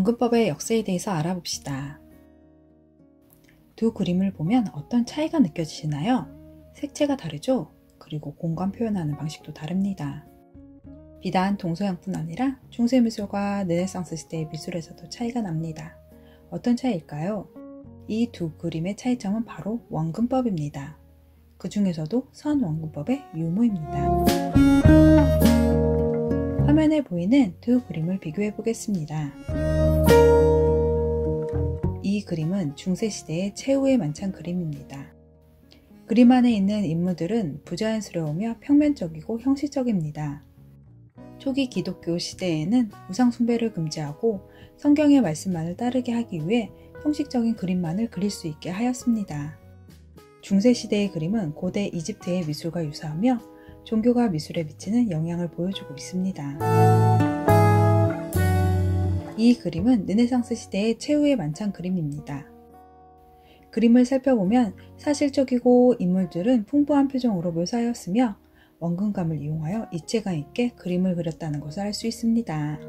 원근법의 역사에 대해서 알아봅시다. 두 그림을 보면 어떤 차이가 느껴지시나요? 색채가 다르죠? 그리고 공간 표현하는 방식도 다릅니다. 비단 동서양뿐 아니라 중세미술과 르네상스 시대의 미술에서도 차이가 납니다. 어떤 차이일까요? 이 두 그림의 차이점은 바로 원근법입니다. 그 중에서도 선원근법의 유무입니다. 화면에 보이는 두 그림을 비교해 보겠습니다. 이 그림은 중세시대의 최후의 만찬 그림입니다. 그림 안에 있는 인물들은 부자연스러우며 평면적이고 형식적입니다. 초기 기독교 시대에는 우상 숭배를 금지하고 성경의 말씀만을 따르게 하기 위해 형식적인 그림만을 그릴 수 있게 하였습니다. 중세시대의 그림은 고대 이집트의 미술과 유사하며 종교가 미술에 미치는 영향을 보여주고 있습니다. 이 그림은 르네상스 시대의 최후의 만찬 그림입니다. 그림을 살펴보면 사실적이고 인물들은 풍부한 표정으로 묘사하였으며 원근감을 이용하여 입체감 있게 그림을 그렸다는 것을 알 수 있습니다.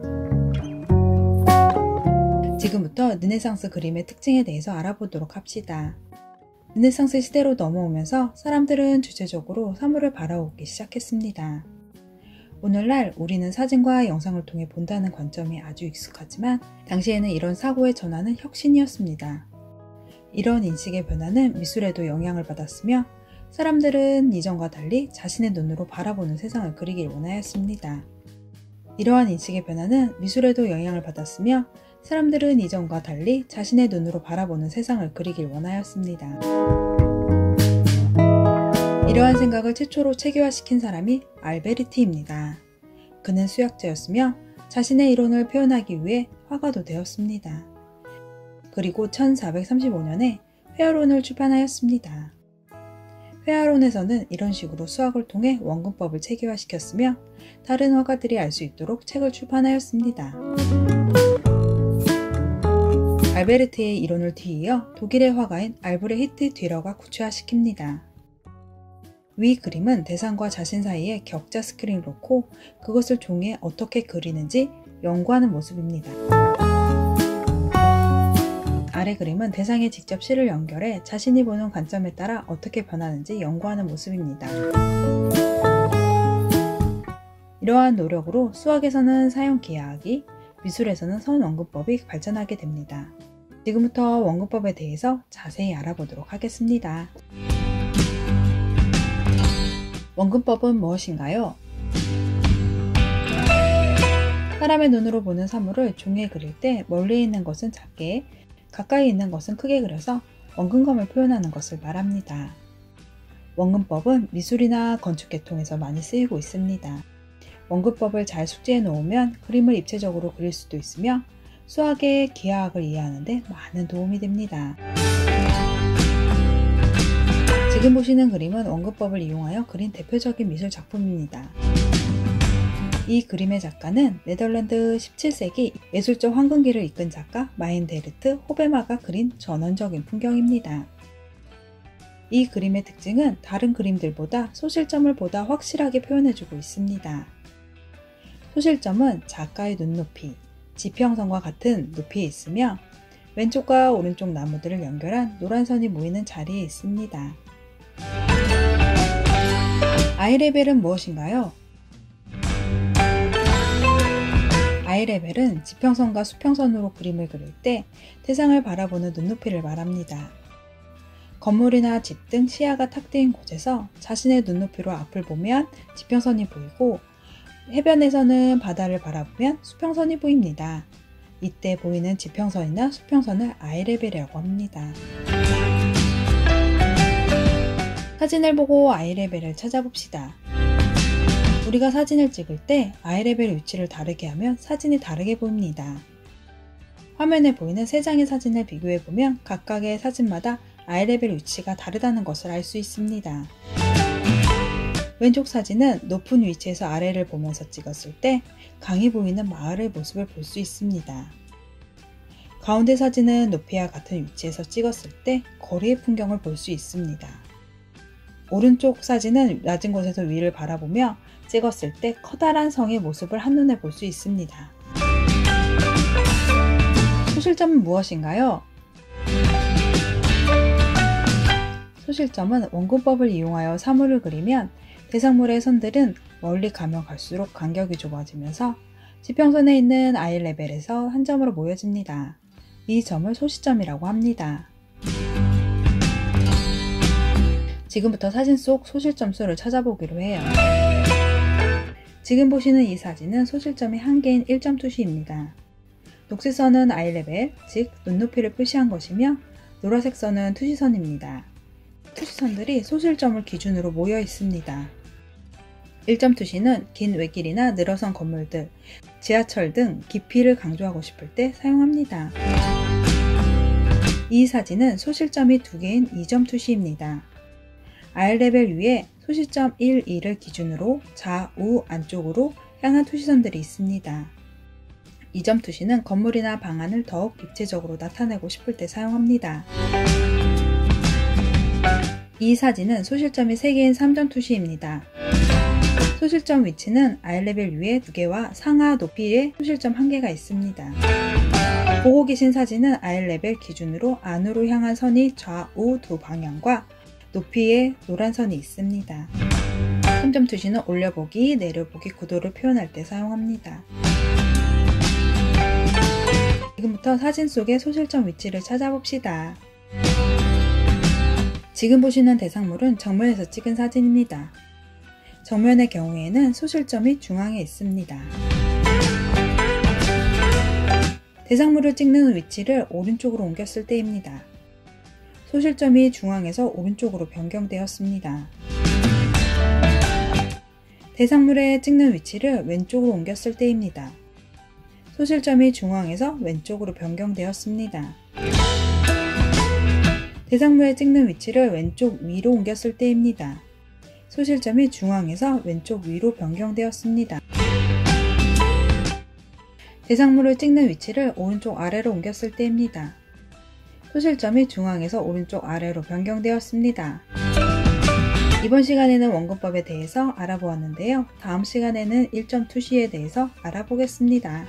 지금부터 르네상스 그림의 특징에 대해서 알아보도록 합시다. 르네상스 시대로 넘어오면서 사람들은 주체적으로 사물을 바라보기 시작했습니다. 오늘날 우리는 사진과 영상을 통해 본다는 관점이 아주 익숙하지만 당시에는 이런 사고의 전환은 혁신이었습니다. 이런 인식의 변화는 미술에도 영향을 받았으며 사람들은 이전과 달리 자신의 눈으로 바라보는 세상을 그리길 원하였습니다. 이러한 인식의 변화는 미술에도 영향을 받았으며 사람들은 이전과 달리 자신의 눈으로 바라보는 세상을 그리길 원하였습니다. 이러한 생각을 최초로 체계화시킨 사람이 알베르티입니다. 그는 수학자였으며 자신의 이론을 표현하기 위해 화가도 되었습니다. 그리고 1435년에 회화론을 출판하였습니다. 회화론에서는 이런 식으로 수학을 통해 원근법을 체계화시켰으며 다른 화가들이 알 수 있도록 책을 출판하였습니다. 알베르트의 이론을 뒤이어 독일의 화가인 알브레히트 듀러가 구체화시킵니다. 위 그림은 대상과 자신 사이에 격자 스크린을 놓고 그것을 종이에 어떻게 그리는지 연구하는 모습입니다. 아래 그림은 대상에 직접 실을 연결해 자신이 보는 관점에 따라 어떻게 변하는지 연구하는 모습입니다. 이러한 노력으로 수학에서는 사용 기하학이, 미술에서는 선원근법이 발전하게 됩니다. 지금부터 원근법에 대해서 자세히 알아보도록 하겠습니다. 원근법은 무엇인가요? 사람의 눈으로 보는 사물을 종이에 그릴 때 멀리 있는 것은 작게, 가까이 있는 것은 크게 그려서 원근감을 표현하는 것을 말합니다. 원근법은 미술이나 건축 계통에서 많이 쓰이고 있습니다. 원근법을 잘 숙지해 놓으면 그림을 입체적으로 그릴 수도 있으며 수학의 기하학을 이해하는 데 많은 도움이 됩니다. 지금 보시는 그림은 원근법을 이용하여 그린 대표적인 미술 작품입니다. 이 그림의 작가는 네덜란드 17세기 예술적 황금기를 이끈 작가 마인데르트 호베마가 그린 전원적인 풍경입니다. 이 그림의 특징은 다른 그림들보다 소실점을 보다 확실하게 표현해주고 있습니다. 소실점은 작가의 눈높이, 지평선과 같은 높이에 있으며 왼쪽과 오른쪽 나무들을 연결한 노란 선이 모이는 자리에 있습니다. 아이레벨은 무엇인가요? 아이레벨은 지평선과 수평선으로 그림을 그릴 때 대상을 바라보는 눈높이를 말합니다. 건물이나 집 등 시야가 탁 트인 곳에서 자신의 눈높이로 앞을 보면 지평선이 보이고 해변에서는 바다를 바라보면 수평선이 보입니다. 이때 보이는 지평선이나 수평선을 아이레벨이라고 합니다. 사진을 보고 아이레벨을 찾아봅시다. 우리가 사진을 찍을 때 아이레벨 위치를 다르게 하면 사진이 다르게 보입니다. 화면에 보이는 세 장의 사진을 비교해보면 각각의 사진마다 아이레벨 위치가 다르다는 것을 알 수 있습니다. 왼쪽 사진은 높은 위치에서 아래를 보면서 찍었을 때 강이 보이는 마을의 모습을 볼 수 있습니다. 가운데 사진은 높이와 같은 위치에서 찍었을 때 거리의 풍경을 볼 수 있습니다. 오른쪽 사진은 낮은 곳에서 위를 바라보며 찍었을 때 커다란 성의 모습을 한눈에 볼 수 있습니다. 소실점은 무엇인가요? 소실점은 원근법을 이용하여 사물을 그리면 대상물의 선들은 멀리 가면 갈수록 간격이 좁아지면서 지평선에 있는 아이 레벨에서 한 점으로 모여집니다. 이 점을 소시점이라고 합니다. 지금부터 사진 속 소실점 수를 찾아보기로 해요. 지금 보시는 이 사진은 소실점이 한 개인 1점 투시입니다. 녹색 선은 아이 레벨, 즉 눈높이를 표시한 것이며 노란색 선은 투시선입니다. 투시선들이 소실점을 기준으로 모여 있습니다. 1점 투시는 긴 외길이나 늘어선 건물들, 지하철 등 깊이를 강조하고 싶을 때 사용합니다. 이 사진은 소실점이 2개인 2점 투시입니다. R레벨 위에 소실점 1, 2를 기준으로 좌우 안쪽으로 향한 투시선들이 있습니다. 2점 투시는 건물이나 방안을 더욱 입체적으로 나타내고 싶을 때 사용합니다. 이 사진은 소실점이 3개인 3점 투시입니다. 소실점 위치는 R레벨 위에 2개와 상하 높이에 소실점 1개가 있습니다. 보고 계신 사진은 R레벨 기준으로 안으로 향한 선이 좌우 두 방향과 높이에 노란 선이 있습니다. 3점 투시는 올려보기, 내려보기 구도를 표현할 때 사용합니다. 지금부터 사진 속의 소실점 위치를 찾아봅시다. 지금 보시는 대상물은 정면에서 찍은 사진입니다. 정면의 경우에는 소실점이 중앙에 있습니다. 대상물을 찍는 위치를 오른쪽으로 옮겼을 때입니다. 소실점이 중앙에서 오른쪽으로 변경되었습니다. 대상물에 찍는 위치를 왼쪽으로 옮겼을 때입니다. 소실점이 중앙에서 왼쪽으로 변경되었습니다. 대상물에 찍는 위치를 왼쪽 위로 옮겼을 때입니다. 소실점이 중앙에서 왼쪽 위로 변경되었습니다. 대상물을 찍는 위치를 오른쪽 아래로 옮겼을 때입니다. 소실점이 중앙에서 오른쪽 아래로 변경되었습니다. 이번 시간에는 원근법에 대해서 알아보았는데요. 다음 시간에는 1점 투시에 대해서 알아보겠습니다.